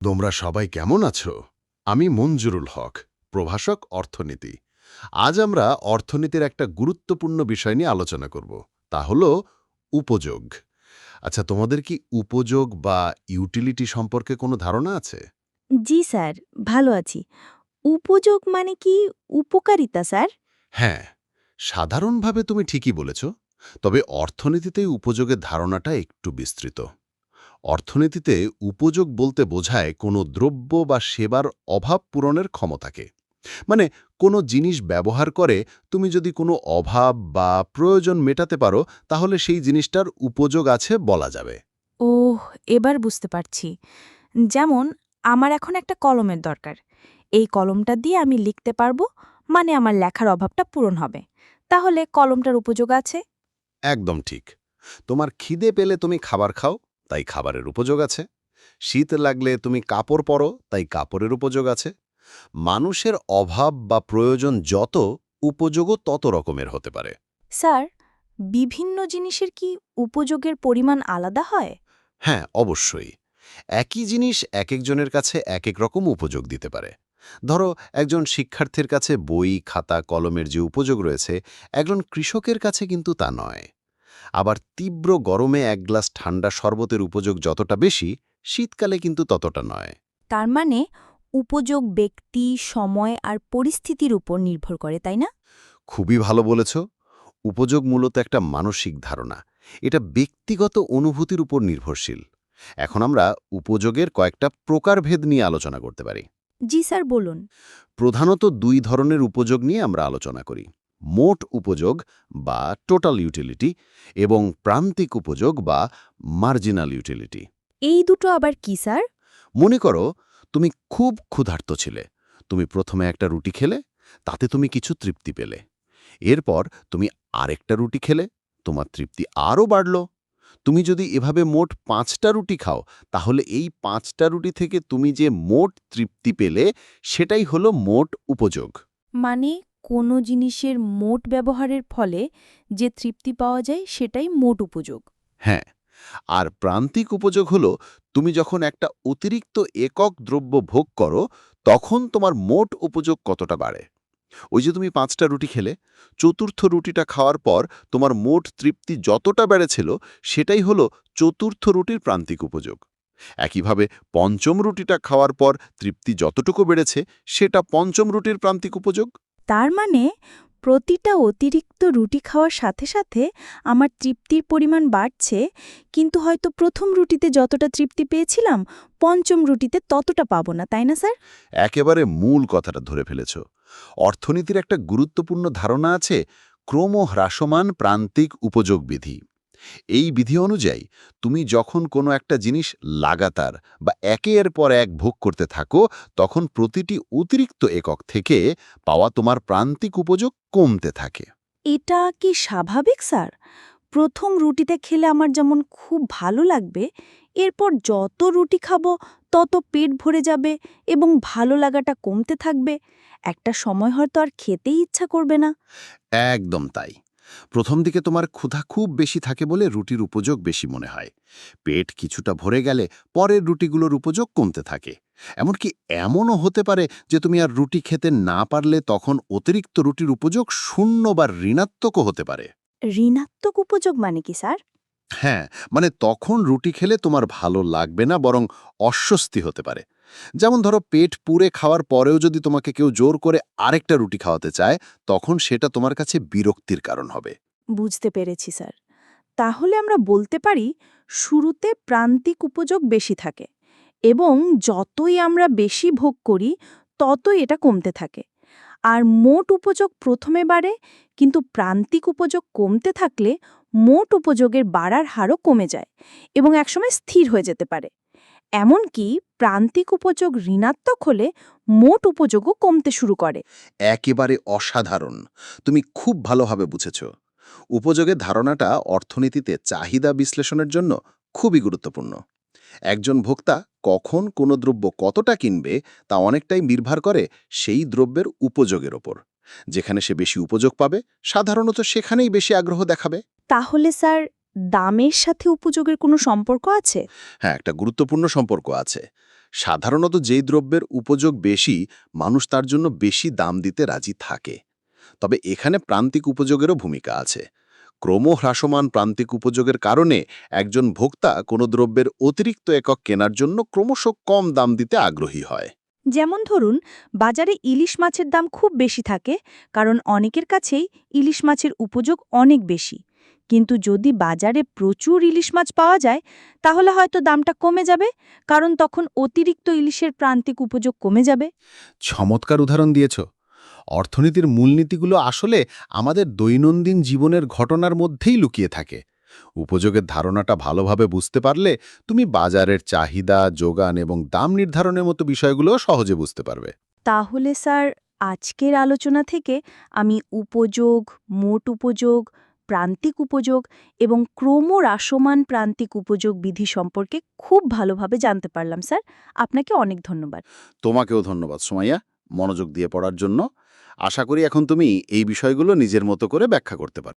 তোমরা সবাই কেমন আছো? আমি মঞ্জুরুল হক, প্রভাষক অর্থনীতি। আজ আমরা অর্থনীতির একটা গুরুত্বপূর্ণ বিষয় নিয়ে আলোচনা করব। তা হলো উপযোগ। আচ্ছা, তোমাদের কি উপযোগ বা ইউটিলিটি সম্পর্কে কোনো ধারণা আছে? জি স্যার, ভালো আছি। উপযোগ মানে কি উপকারিতা স্যার? হ্যাঁ, সাধারণভাবে তুমি ঠিকই বলেছ। তবে অর্থনীতিতে উপযোগের ধারণাটা একটু বিস্তৃত। অর্থনীতিতে উপযোগ বলতে বোঝায় কোনো দ্রব্য বা সেবার অভাব পূরণের ক্ষমতাকে। মানে কোনো জিনিস ব্যবহার করে তুমি যদি কোনো অভাব বা প্রয়োজন মেটাতে পারো, তাহলে সেই জিনিসটার উপযোগ আছে বলা যাবে। ওহ, এবার বুঝতে পারছি। যেমন আমার এখন একটা কলমের দরকার। এই কলমটা দিয়ে আমি লিখতে পারবো, মানে আমার লেখার অভাবটা পূরণ হবে। তাহলে কলমটার উপযোগ আছে? একদম ঠিক। তোমার খিদে পেলে তুমি খাবার খাও, তাই খাবারের উপযোগ আছে। শীত লাগলে তুমি কাপড় পরো, তাই কাপড়ের উপযোগ আছে। মানুষের অভাব বা প্রয়োজন যত, উপযোগও তত রকমের হতে পারে। স্যার, বিভিন্ন জিনিসের কি উপযোগের পরিমাণ আলাদা হয়? হ্যাঁ, অবশ্যই। একই জিনিস একেকজনের কাছে একেক রকম উপযোগ দিতে পারে। ধরো, একজন শিক্ষার্থীর কাছে বই, খাতা, কলমের যে উপযোগ রয়েছে, একজন কৃষকের কাছে কিন্তু তা নয়। আবার তীব্র গরমে এক গ্লাস ঠান্ডা শরবতের উপযোগ যতটা বেশি, শীতকালে কিন্তু ততটা নয়। তার মানে উপযোগ ব্যক্তি, সময় আর পরিস্থিতির উপর নির্ভর করে, তাই না? খুবই ভালো বলেছ। উপযোগ মূলত একটা মানসিক ধারণা। এটা ব্যক্তিগত অনুভূতির উপর নির্ভরশীল। এখন আমরা উপযোগের কয়েকটা প্রকারভেদ নিয়ে আলোচনা করতে পারি। জি স্যার, বলুন। প্রধানত দুই ধরনের উপযোগ নিয়ে আমরা আলোচনা করি: মোট উপযোগ বা টোটাল ইউটিলিটি এবং প্রান্তিক উপযোগ বা মার্জিনাল ইউটিলিটি। এই দুটো আবার কি স্যার? মনে করো, তুমি খুব ক্ষুধার্ত ছিলে। তুমি প্রথমে একটা রুটি খেলে, তাতে তুমি কিছু তৃপ্তি পেলে। এরপর তুমি আরেকটা রুটি খেলে, তোমার তৃপ্তি আরও বাড়ল। তুমি যদি এভাবে মোট ৫টা রুটি খাও, তাহলে এই ৫টা রুটি থেকে তুমি যে মোট তৃপ্তি পেলে, সেটাই হলো মোট উপযোগ। মানে কোনো জিনিসের মোট ব্যবহারের ফলে যে তৃপ্তি পাওয়া যায় সেটাই মোট উপযোগ। হ্যাঁ, আর প্রান্তিক উপযোগ হলো তুমি যখন একটা অতিরিক্ত একক দ্রব্য ভোগ করো, তখন তোমার মোট উপযোগ কতটা বাড়ে। ওই যে তুমি ৫টা রুটি খেলে, চতুর্থ রুটিটা খাওয়ার পর তোমার মোট তৃপ্তি যতটা বেড়েছিল, সেটাই হলো চতুর্থ রুটির প্রান্তিক উপযোগ। একইভাবে পঞ্চম রুটিটা খাওয়ার পর তৃপ্তি যতটুকু বেড়েছে, সেটা পঞ্চম রুটির প্রান্তিক উপযোগ। তার মানে প্রতিটা অতিরিক্ত রুটি খাওয়ার সাথে সাথে আমার তৃপ্তির পরিমাণ বাড়ছে, কিন্তু হয়তো প্রথম রুটিতে যতটা তৃপ্তি পেয়েছিলাম পঞ্চম রুটিতে ততটা পাবো না, তাই না স্যার? একেবারে মূল কথাটা ধরে ফেলেছ। অর্থনীতির একটা গুরুত্বপূর্ণ ধারণা আছে, ক্রমহ্রাসমান প্রান্তিক উপযোগ বিধি। এই বিধি অনুযায়ী তুমি যখন কোনো একটা জিনিস লাগাতার বা একের পর এক ভোগ করতে থাকো, তখন প্রতিটি অতিরিক্ত একক থেকে পাওয়া তোমার প্রান্তিক উপযোগ কমতে থাকে। এটা কি স্বাভাবিক স্যার? প্রথম রুটিতে খেলে আমার যেমন খুব ভালো লাগবে, এরপর যত রুটি খাবো তত পেট ভরে যাবে এবং ভালো লাগাটা কমতে থাকবে। একটা সময় হয়তো আর খেতেই ইচ্ছা করবে না। একদম তাই। প্রথম দিকে তোমার ক্ষুধা খুব বেশি থাকে বলে রুটির উপযোগ বেশি মনে হয়। পেট কিছুটা ভরে গেলে পরের রুটিগুলোর উপযোগ কমতে থাকে। এমনকি এমনও হতে পারে যে তুমি আর রুটি খেতে না পারলে তখন অতিরিক্ত রুটির উপযোগ শূন্য বা ঋণাত্মকও হতে পারে। ঋণাত্মক উপযোগ মানে কি স্যার? হ্যাঁ, মানে তখন রুটি খেলে তোমার ভালো লাগবে না, বরং অস্বস্তি হতে পারে। যেমন ধরো, পেট পুরে খাওয়ার পরেও যদি তোমাকে কেউ জোর করে আরেকটা রুটি খাওয়াতে চায়, তখন সেটা তোমার কাছে বিরক্তির কারণ হবে। বুঝতে পেরেছি স্যার। তাহলে আমরা বলতে পারি শুরুতে প্রান্তিক উপযোগ বেশি থাকে এবং যতই আমরা বেশি ভোগ করি ততই এটা কমতে থাকে। আর মোট উপযোগ প্রথমে বাড়ে, কিন্তু প্রান্তিক উপযোগ কমতে থাকলে মোট উপযোগের বাড়ার হারও কমে যায় এবং একসময় স্থির হয়ে যেতে পারে। এমনকি প্রান্তিক উপযোগ ঋণাত্মক হলে মোট উপযোগও কমতে শুরু করে। একেবারে অসাধারণ। তুমি খুব ভালোভাবে বুঝেছ। উপযোগের ধারণাটা অর্থনীতিতে চাহিদা বিশ্লেষণের জন্য খুবই গুরুত্বপূর্ণ। একজন ভোক্তা কখন কোনো দ্রব্য কতটা কিনবে, তা অনেকটাই নির্ভর করে সেই দ্রব্যের উপযোগের ওপর। যেখানে সে বেশি উপযোগ পাবে, সাধারণত সেখানেই বেশি আগ্রহ দেখাবে। তাহলে স্যার, দামের সাথে উপযোগের কোনো সম্পর্ক আছে? হ্যাঁ, একটা গুরুত্বপূর্ণ সম্পর্ক আছে। সাধারণত যেই দ্রব্যের উপযোগ বেশি, মানুষ তার জন্য বেশি দাম দিতে রাজি থাকে। তবে এখানে প্রান্তিক উপযোগেরও ভূমিকা আছে। ক্রমহ্রাসমান প্রান্তিক উপযোগের কারণে একজন ভোক্তা কোনো দ্রব্যের অতিরিক্ত একক কেনার জন্য ক্রমশ কম দাম দিতে আগ্রহী হয়। যেমন ধরুন, বাজারে ইলিশ মাছের দাম খুব বেশি থাকে, কারণ অনেকের কাছেই ইলিশ মাছের উপযোগ অনেক বেশি। কিন্তু যদি বাজারে প্রচুর ইলিশ মাছ পাওয়া যায়, তাহলে হয়তো দামটা কমে যাবে, কারণ তখন অতিরিক্ত ইলিশের প্রান্তিক উপযোগ কমে যাবে। চমৎকার উদাহরণ দিয়েছ। অর্থনীতির মূলনীতিগুলো আসলে আমাদের দৈনন্দিন জীবনের ঘটনার মধ্যেই লুকিয়ে থাকে। উপযোগের ধারণাটা ভালোভাবে বুঝতে পারলে তুমি বাজারের চাহিদা, যোগান এবং দাম নির্ধারণের মতো বিষয়গুলো সহজে বুঝতে পারবে। তাহলে স্যার, আজকের আলোচনা থেকে আমি উপযোগ, মোট উপযোগ, প্রান্তিক উপযোগ এবং ক্রমহ্রাসমান প্রান্তিক উপযোগ বিধি সম্পর্কে খুব ভালোভাবে জানতে পারলাম স্যার। আপনাকে অনেক ধন্যবাদ। তোমাকেও ধন্যবাদ সুমাইয়া, মনোযোগ দিয়ে পড়ার জন্য। আশা করি এখন তুমি এই বিষয়গুলো নিজের মতো করে ব্যাখ্যা করতে পারো।